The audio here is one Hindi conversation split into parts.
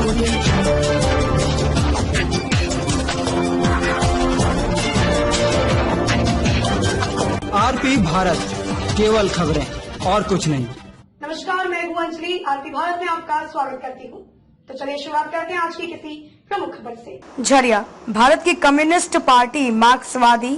आरपी भारत, केवल खबरें और कुछ नहीं। नमस्कार, मैं हूं अंजलि। आरपी भारत में आपका स्वागत करती हूं। तो चलिए शुरुआत करते हैं आज की किसी प्रमुख खबर से। झरिया भारत की कम्युनिस्ट पार्टी मार्क्सवादी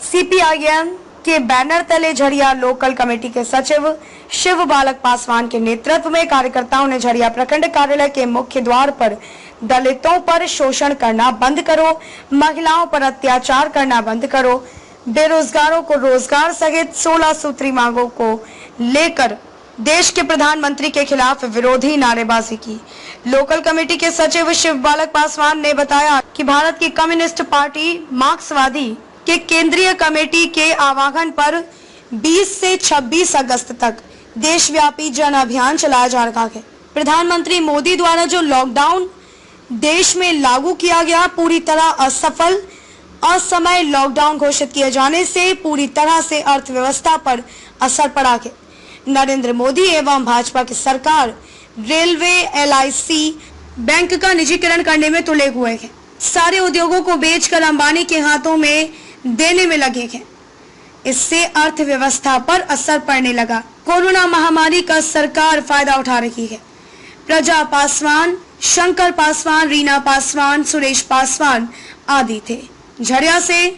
CPIM के बैनर तले झरिया लोकल कमेटी के सचिव शिव बालक पासवान के नेतृत्व में कार्यकर्ताओं ने झरिया प्रखंड कार्यालय के मुख्य द्वार पर दलितों पर शोषण करना बंद करो, महिलाओं पर अत्याचार करना बंद करो, बेरोजगारों को रोजगार सहित 16 सूत्री मांगों को लेकर देश के प्रधानमंत्री के खिलाफ विरोधी नारेबाजी की। लोकल कमेटी के सचिव शिव बालक पासवान ने बताया कि भारत की कम्युनिस्ट पार्टी मार्क्सवादी के केंद्रीय कमेटी के आह्वान पर 20 से 26 अगस्त तक देशव्यापी जन अभियान चलाया जा रहा है। प्रधानमंत्री मोदी द्वारा जो लॉकडाउन देश में लागू किया गया, पूरी तरह असफल, असमय लॉकडाउन घोषित किए जाने से पूरी तरह से अर्थव्यवस्था पर असर पड़ा है। नरेंद्र मोदी एवं भाजपा की सरकार रेलवे, LIC, बैंक का निजीकरण करने में तुले हुए हैं। सारे उद्योगों को बेचकर अंबानी के हाथों में देने में लगे हैं। इससे अर्थव्यवस्था पर असर पड़ने लगा। कोरोना महामारी का सरकार फायदा उठा रही है। प्रजा पासवान, शंकर पासवान, रीना पासवान, सुरेश पासवान आदि थे। झरिया से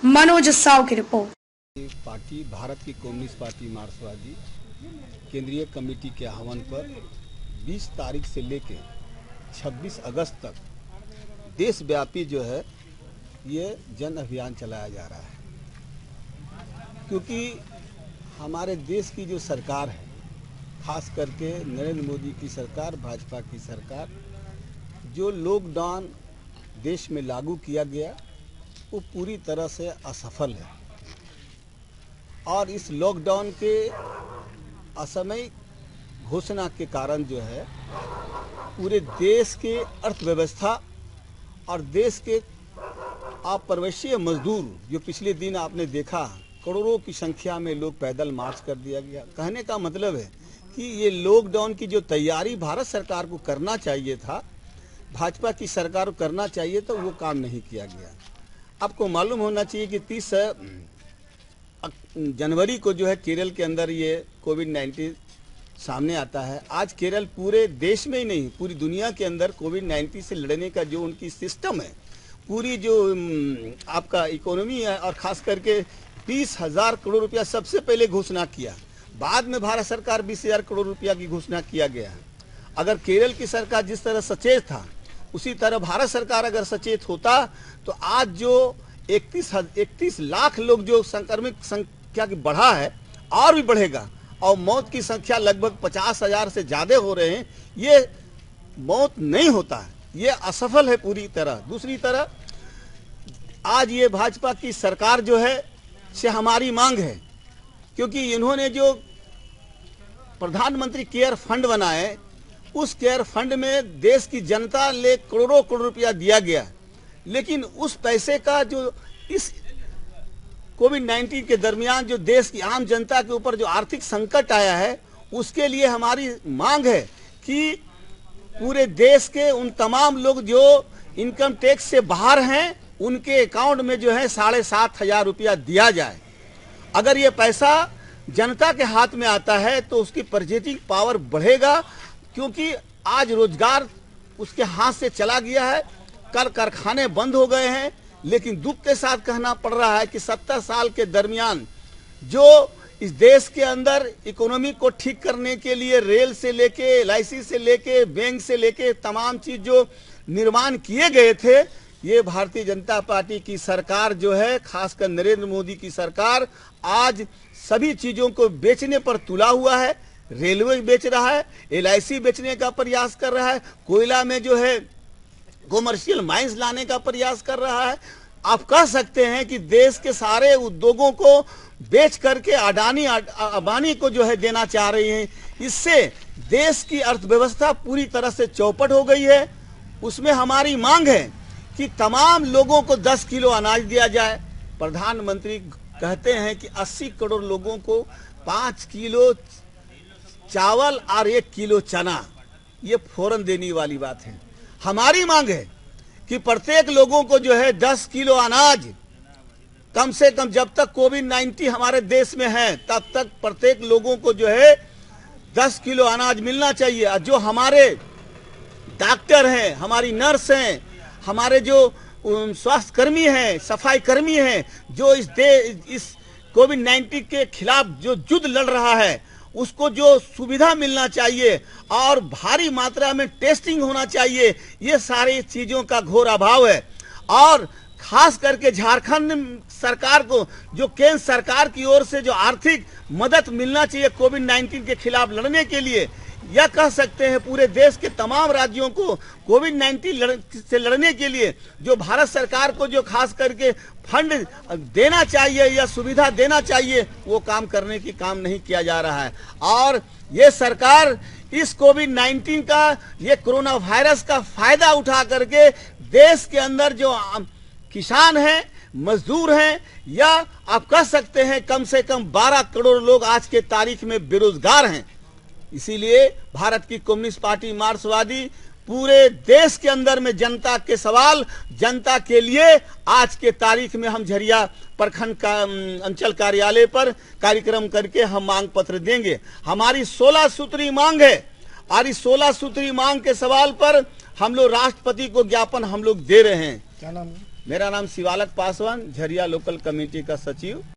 मनोज साव की रिपोर्ट। पार्टी भारत की कम्युनिस्ट पार्टी मार्क्सवादी केंद्रीय कमेटी के आह्वान पर 20 तारीख से लेकर 26 अगस्त तक देशव्यापी जो है ये जन अभियान चलाया जा रहा है, क्योंकि हमारे देश की जो सरकार है, खास करके नरेंद्र मोदी की सरकार, भाजपा की सरकार, जो लॉकडाउन देश में लागू किया गया वो पूरी तरह से असफल है। और इस लॉकडाउन के असमय घोषणा के कारण जो है पूरे देश के अर्थव्यवस्था और देश के अप्रवासी मजदूर, जो पिछले दिन आपने देखा करोड़ों की संख्या में लोग पैदल मार्च कर दिया गया। कहने का मतलब है कि ये लॉकडाउन की जो तैयारी भारत सरकार को करना चाहिए था, भाजपा की सरकार को करना चाहिए, तो वो काम नहीं किया गया। आपको मालूम होना चाहिए कि 30 जनवरी को जो है केरल के अंदर ये कोविड-19 सामने आता है। आज केरल पूरे देश में ही नहीं, पूरी दुनिया के अंदर कोविड-19 से लड़ने का जो उनकी सिस्टम है, पूरी जो आपका इकोनॉमी है, और खास करके 20,000 करोड़ रुपया सबसे पहले घोषणा किया। बाद में भारत सरकार 20,000 करोड़ रुपया की घोषणा किया गया। अगर केरल की सरकार जिस तरह सचेत था, उसी तरह भारत सरकार अगर सचेत होता तो आज जो 31 लाख लोग जो संक्रमित संख्या की बढ़ा है और भी बढ़ेगा, और मौत की संख्या लगभग 50,000 से ज़्यादा हो रहे हैं। ये मौत नहीं होता है, ये असफल है पूरी तरह। दूसरी तरह आज ये भाजपा की सरकार जो है से हमारी मांग है, क्योंकि इन्होंने जो प्रधानमंत्री केयर फंड बनाए, उस केयर फंड में देश की जनता ले करोड़ों करोड़ रुपया दिया गया, लेकिन उस पैसे का जो इस कोविड-19 के दरमियान जो देश की आम जनता के ऊपर जो आर्थिक संकट आया है, उसके लिए हमारी मांग है कि पूरे देश के उन तमाम लोग जो इनकम टैक्स से बाहर हैं, उनके अकाउंट में जो है 7,500 रुपया दिया जाए। अगर ये पैसा जनता के हाथ में आता है तो उसकी परचेजिंग पावर बढ़ेगा, क्योंकि आज रोजगार उसके हाथ से चला गया है, कारखाने बंद हो गए हैं। लेकिन दुख के साथ कहना पड़ रहा है कि 70 साल के दरमियान जो इस देश के अंदर इकोनॉमी को ठीक करने के लिए रेल से लेके, LIC से लेके, बैंक से लेके तमाम चीज जो निर्माण किए गए थे, ये भारतीय जनता पार्टी की सरकार जो है, खासकर नरेंद्र मोदी की सरकार, आज सभी चीजों को बेचने पर तुला हुआ है। रेलवे बेच रहा है, LIC बेचने का प्रयास कर रहा है, कोयला में जो है कॉमर्शियल माइंस लाने का प्रयास कर रहा है। आप कह सकते हैं कि देश के सारे उद्योगों को बेच करके अडानी को जो है देना चाह रही हैं। इससे देश की अर्थव्यवस्था पूरी तरह से चौपट हो गई है। उसमें हमारी मांग है कि तमाम लोगों को 10 किलो अनाज दिया जाए। प्रधानमंत्री कहते हैं कि 80 करोड़ लोगों को 5 किलो चावल और 1 किलो चना, ये फौरन देने वाली बात है। हमारी मांग है कि प्रत्येक लोगों को जो है 10 किलो अनाज कम से कम, जब तक कोविड-19 हमारे देश में है तब तक प्रत्येक लोगों को जो है 10 किलो अनाज मिलना चाहिए। और जो हमारे डॉक्टर हैं, हमारी नर्स हैं, हमारे जो स्वास्थ्य कर्मी हैं, सफाई कर्मी हैं, जो इस कोविड-19 के खिलाफ जो युद्ध लड़ रहा है, उसको जो सुविधा मिलना चाहिए और भारी मात्रा में टेस्टिंग होना चाहिए, ये सारी चीजों का घोर अभाव है। और खास करके झारखंड सरकार को जो केंद्र सरकार की ओर से जो आर्थिक मदद मिलना चाहिए कोविड-19 के खिलाफ लड़ने के लिए, या कह सकते हैं पूरे देश के तमाम राज्यों को कोविड-19 से लड़ने के लिए जो भारत सरकार को जो खास करके फंड देना चाहिए या सुविधा देना चाहिए, वो काम करने की काम नहीं किया जा रहा है। और ये सरकार इस कोविड-19 का, ये कोरोना वायरस का फायदा उठा करके देश के अंदर जो किसान हैं, मजदूर हैं, या आप कह सकते हैं कम से कम 12 करोड़ लोग आज के तारीख में बेरोजगार हैं। इसीलिए भारत की कम्युनिस्ट पार्टी मार्क्सवादी पूरे देश के अंदर में जनता के सवाल, जनता के लिए आज के तारीख में हम झरिया प्रखंड का अंचल कार्यालय पर कार्यक्रम करके हम मांग पत्र देंगे। हमारी 16 सूत्री मांग है और इस 16 सूत्री मांग के सवाल पर हम लोग राष्ट्रपति को ज्ञापन हम लोग दे रहे हैं। क्या नाम है? मेरा नाम शिवालक पासवान, झरिया लोकल कमेटी का सचिव।